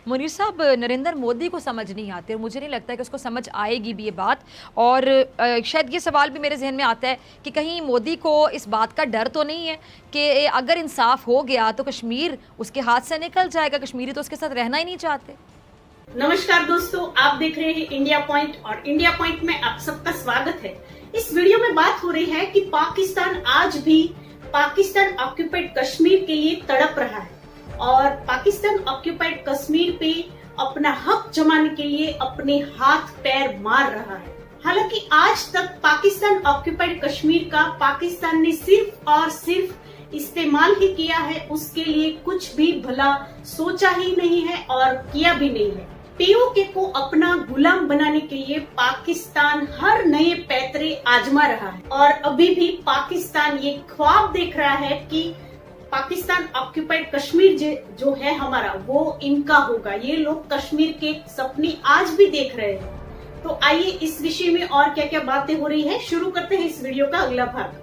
मुनीर साहब, नरेंद्र मोदी को समझ नहीं आती और मुझे नहीं लगता कि उसको समझ आएगी भी ये बात। और शायद ये सवाल भी मेरे जहन में आता है कि कहीं मोदी को इस बात का डर तो नहीं है कि अगर इंसाफ हो गया तो कश्मीर उसके हाथ से निकल जाएगा। कश्मीरी तो उसके साथ रहना ही नहीं चाहते। नमस्कार दोस्तों, आप देख रहे हैं इंडिया पॉइंट और इंडिया पॉइंट में आप सबका स्वागत है। इस वीडियो में बात हो रही है कि पाकिस्तान आज भी पाकिस्तान ऑक्यूपाइड कश्मीर के लिए तड़प रहा है और पाकिस्तान ऑक्यूपाइड कश्मीर पे अपना हक जमाने के लिए अपने हाथ पैर मार रहा है। हालांकि आज तक पाकिस्तान ऑक्यूपाइड कश्मीर का पाकिस्तान ने सिर्फ और सिर्फ इस्तेमाल ही किया है, उसके लिए कुछ भी भला सोचा ही नहीं है और किया भी नहीं है। पीओके को अपना गुलाम बनाने के लिए पाकिस्तान हर नए पैतरे आजमा रहा है और अभी भी पाकिस्तान ये ख्वाब देख रहा है कि पाकिस्तान ऑक्यूपाइड कश्मीर जो है हमारा, वो इनका होगा। ये लोग कश्मीर के सपने आज भी देख रहे हैं। तो आइए इस विषय में और क्या क्या बातें हो रही है, शुरू करते हैं इस वीडियो का अगला भाग।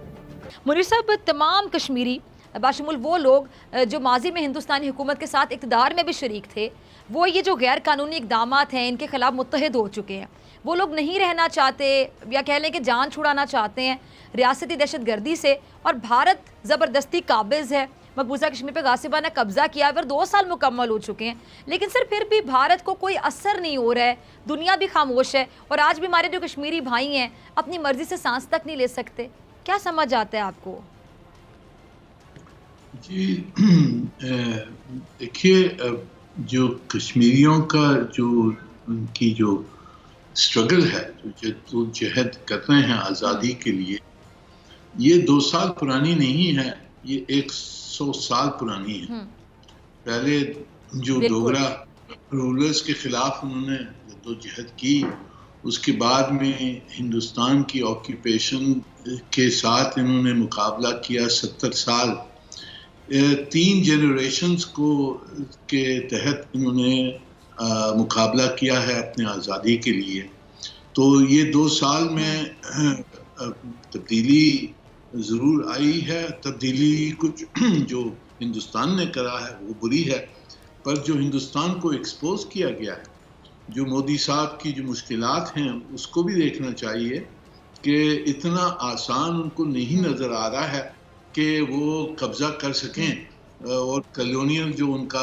मुनीर साहब, तमाम कश्मीरी बाशमुल वो लोग जो माजी में हिंदुस्तानी हुकूमत के साथ इक़्तिदार में भी शरीक थे, वो ये जो गैर कानूनी इक़दामात हैं इनके खिलाफ मुत्तहिद हो चुके हैं। वो लोग नहीं रहना चाहते या कह लें कि जान छुड़ाना चाहते हैं रियासती दहशतगर्दी से, और भारत ज़बरदस्ती काबिज़ है। मकबूजा कश्मीर पर गासिबाना कब्ज़ा किया और 2 साल मुकम्मल हो चुके हैं, लेकिन सर फिर भी भारत को कोई असर नहीं हो रहा है। दुनिया भी खामोश है और आज भी हमारे जो कश्मीरी भाई हैं अपनी मर्जी से सांस तक नहीं ले सकते। क्या समझ आता है आपको? जी देखिए, जो कश्मीरियों का जो उनकी जो स्ट्रगल है, जो जहद कर रहे हैं आज़ादी के लिए, ये 2 साल पुरानी नहीं है, ये 100 साल पुरानी है। पहले जो डोगरा रूलर्स के खिलाफ उन्होंने जद्दोजहद की, उसके बाद में हिंदुस्तान की ऑक्यूपेशन के साथ इन्होंने मुकाबला किया 70 साल। 3 जनरेशंस को के तहत इन्होंने मुकाबला किया है अपने आज़ादी के लिए। तो ये 2 साल में तब्दीली ज़रूर आई है। तब्दीली कुछ जो हिंदुस्तान ने करा है वो बुरी है, पर जो हिंदुस्तान को एक्सपोज किया गया है, जो मोदी साहब की जो मुश्किलात हैं, उसको भी देखना चाहिए कि इतना आसान उनको नहीं नज़र आ रहा है कि वो कब्ज़ा कर सकें और कॉलोनियल जो उनका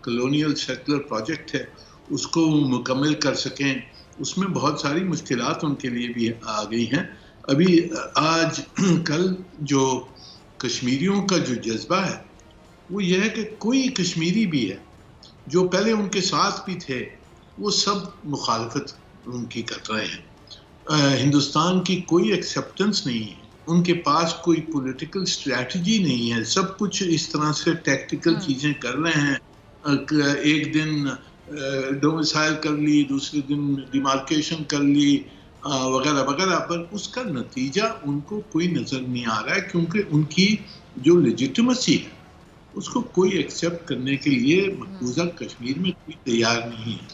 कॉलोनियल सेटलर प्रोजेक्ट है उसको मुकम्मल कर सकें। उसमें बहुत सारी मुश्किलात उनके लिए भी आ गई हैं। अभी आज कल जो कश्मीरियों का जो जज्बा है वो ये है कि कोई कश्मीरी भी है जो पहले उनके साथ भी थे, वो सब मुखालफत उनकी कर रहे हैं। हिंदुस्तान की कोई एक्सेप्टेंस नहीं है, उनके पास कोई पॉलिटिकल स्ट्रैटेजी नहीं है। सब कुछ इस तरह से टैक्टिकल चीज़ें कर रहे हैं। एक दिन डोमिसाइल कर ली, दूसरे दिन डिमार्केशन कर ली, वगैरह वगैरह, पर उसका नतीजा उनको कोई नज़र नहीं आ रहा है, क्योंकि उनकी जो लेजिटिमेसी है उसको कोई एक्सेप्ट करने के लिए मकबूजा कश्मीर में कोई तैयार नहीं है।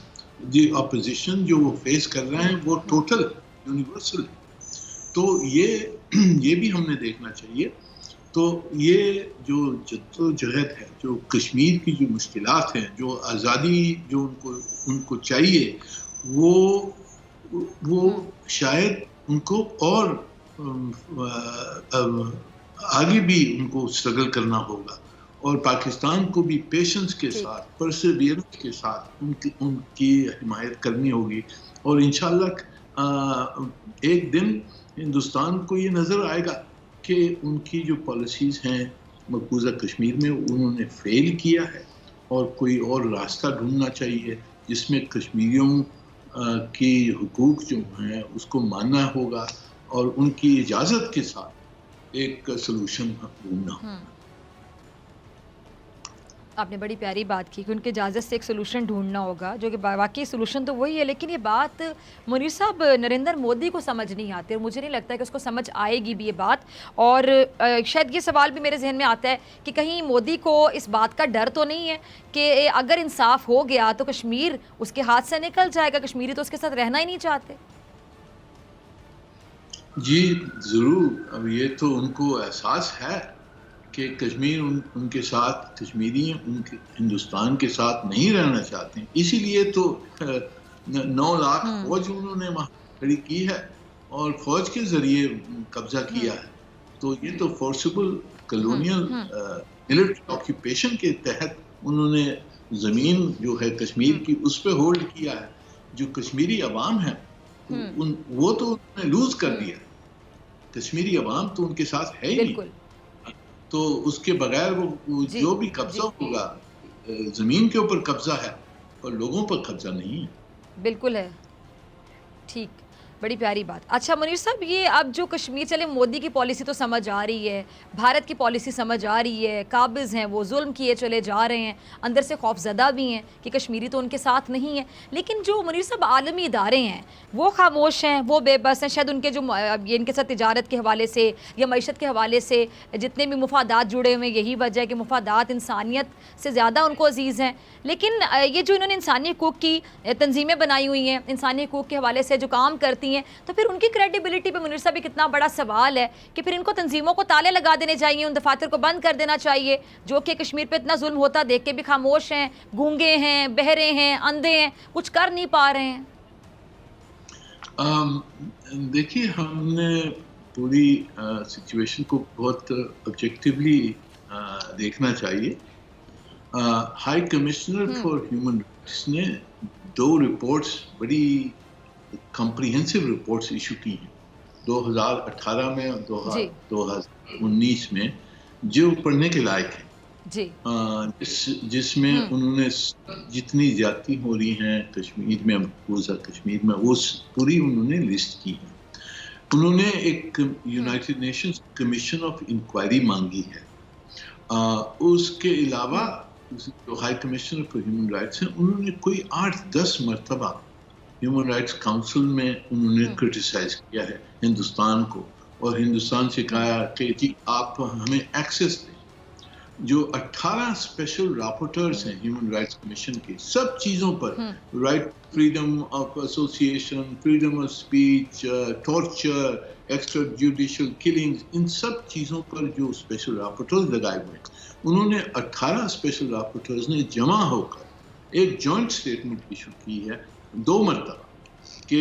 जो अपोजिशन जो वो फेस कर रहे हैं वो टोटल यूनिवर्सल है। तो ये भी हमने देखना चाहिए। तो ये जो जद्दोजहद है, जो कश्मीर की जो मुश्किलात हैं, जो आज़ादी जो उनको चाहिए, वो शायद उनको और आगे भी उनको स्ट्रगल करना होगा, और पाकिस्तान को भी पेशेंस के साथ, परसिवियरेंस के साथ उनकी हिमायत करनी होगी। और इंशाल्लाह एक दिन हिंदुस्तान को ये नज़र आएगा कि उनकी जो पॉलिसीज़ हैं मकबूजा कश्मीर में उन्होंने फेल किया है, और कोई और रास्ता ढूंढना चाहिए जिसमें कश्मीरियों की हुकूक जो हैं उसको मानना होगा और उनकी इजाज़त के साथ एक सलूशन ढूंढना। आपने बड़ी प्यारी बात की कि उनकी इजाज़त से एक सोल्यूशन ढूंढना होगा, जो कि वाकई सोल्यूशन तो वही है। लेकिन ये बात मुनीर साहब नरेंद्र मोदी को समझ नहीं आती और मुझे नहीं लगता कि उसको समझ आएगी भी ये बात। और शायद ये सवाल भी मेरे जहन में आता है कि कहीं मोदी को इस बात का डर तो नहीं है कि अगर इंसाफ हो गया तो कश्मीर उसके हाथ से निकल जाएगा। कश्मीरी तो उसके साथ रहना ही नहीं चाहते। जी ज़रूर, अब ये तो उनको एहसास है कि कश्मीर उनके साथ, कश्मीरी उनके हिंदुस्तान के साथ नहीं रहना चाहते हैं, इसीलिए तो 9 लाख फौज उन्होंने वहाँ खड़ी की है और फौज के जरिए कब्जा किया है। तो ये तो फोर्सिबल कॉलोनियल मिलिट्री ऑक्यूपेशन के तहत उन्होंने जमीन जो है कश्मीर की उस पे होल्ड किया है। जो कश्मीरी अवाम है वो तो उन्होंने लूज कर दिया। कश्मीरी अवाम तो उनके साथ है ही नहीं, तो उसके बगैर वो जो भी कब्जा होगा, जमीन के ऊपर कब्जा है और लोगों पर कब्जा नहीं है। बिल्कुल है, ठीक, बड़ी प्यारी बात। अच्छा मुनीर साहब, ये अब जो कश्मीर, चले मोदी की पॉलिसी तो समझ आ रही है, भारत की पॉलिसी समझ आ रही है, काबिज़ हैं वो, जुल्म किए चले जा रहे हैं, अंदर से खौफजदा भी हैं कि कश्मीरी तो उनके साथ नहीं है, लेकिन जो मुनीर साहब आलमी इदारे हैं वो खामोश हैं, वो बेबस हैं। शायद उनके जो ये इनके साथ तिजारत के हवाले से या मईशत के हवाले से जितने भी मुफादात जुड़े हुए हैं, यही वजह है कि मुफादात इंसानियत से ज़्यादा उनको अजीज़ हैं। लेकिन ये जो इन्होंने इंसानी हकूक़ की तंजीमें बनाई हुई हैं, इंसानी हकूक़ के हवाले से जो काम करती हैं, तो फिर उनकी क्रेडिबिलिटी पे मुनीर साहब एक कितना बड़ा सवाल है कि फिर इनको तंजीमों को ताले लगा देने चाहिए, उन दफातर को बंद कर देना चाहिए, जो कि कश्मीर पे इतना जुल्म होता देख के भी खामोश हैं, गूंगे हैं, बहरे हैं, अंधे हैं, कुछ कर नहीं पा रहे हैं। देखिए, हमने पूरी सिचुएशन को बहुत ऑब्जेक्टिवली देखना चाहिए। High commissioner for human rights ने 2 रिपोर्ट्स, बड़ी कॉम्प्रिहेंसिव रिपोर्ट्स इशू की हैं 2018 में और 2019 में, जो पढ़ने के लायक है जी। जिसमें उन्होंने जितनी ज्यादती हो रही हैं कश्मीर में, मकबूजा कश्मीर में, वो पूरी उन्होंने लिस्ट की है। उन्होंने एक United Nations commission of inquiry मांगी है। उसके अलावा जो high commissioner for human rights हैं, उन्होंने कोई 8-10 मरतबा ह्यूमन राइट्स काउंसिल में उन्होंने क्रिटिसाइज किया है हिंदुस्तान को, और हिंदुस्तान से कहा कि जी आप हमें एक्सेस दें। जो 18 स्पेशल रापोर्टर्स हैं ह्यूमन राइट्स कमीशन के, सब चीज़ों पर, right, freedom of association, freedom of speech, torture, extra judicial killings, इन सब चीज़ों पर जो स्पेशल रापोर्टर्स लगाए हुए हैं, उन्होंने 18 स्पेशल रापोर्टर्स ने जमा होकर एक जॉइंट स्टेटमेंट इशू की है 2 मरतबा कि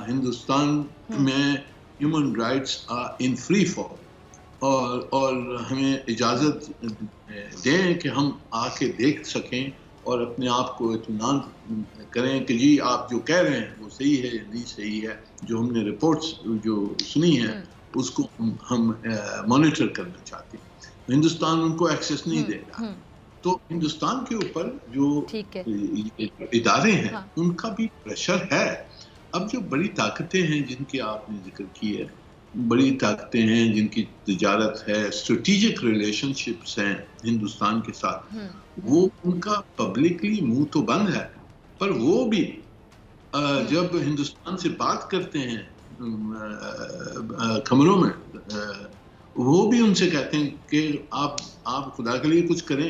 हिंदुस्तान में human rights in free fall, और हमें इजाज़त दें कि हम आके देख सकें और अपने आप को इत्मीनान करें कि जी आप जो कह रहे हैं वो सही है या नहीं सही है। जो हमने रिपोर्ट्स जो सुनी है उसको हम मॉनिटर करना चाहते हैं। हिंदुस्तान उनको एक्सेस नहीं देगा, तो हिंदुस्तान के ऊपर जो इदारे हैं उनका भी प्रेशर है। अब जो बड़ी ताकतें हैं जिनकी आपने जिक्र की है, बड़ी ताकतें हैं जिनकी तिजारत है, स्ट्रेटेजिक रिलेशनशिप्स हैं हिंदुस्तान के साथ, वो उनका पब्लिकली मुंह तो बंद है, पर वो भी जब हिंदुस्तान से बात करते हैं कमरों में, वो भी उनसे कहते हैं कि आप खुदा के लिए कुछ करें,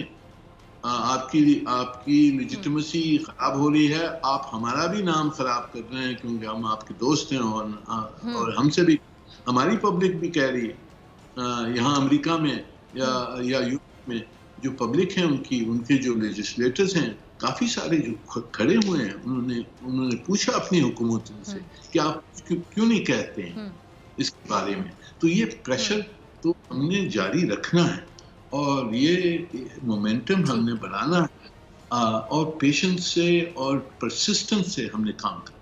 आपकी लेजिटिमेसी खराब हो रही है, आप हमारा भी नाम खराब कर रहे हैं क्योंकि हम आपके दोस्त हैं, और हमसे भी हमारी पब्लिक भी कह रही है। यहाँ अमेरिका में या यूरोप में जो पब्लिक है उनके जो लेजिस्लेटर्स हैं, काफ़ी सारे जो खड़े हुए हैं, उन्होंने पूछा अपनी हुकूमतों से कि आप क्यों नहीं कहते हैं इसके बारे में। तो ये प्रेशर तो हमने जारी रखना है और ये मोमेंटम हमने बढ़ाना है, और पेशेंस से और परसिस्टेंस से हमने काम करना है।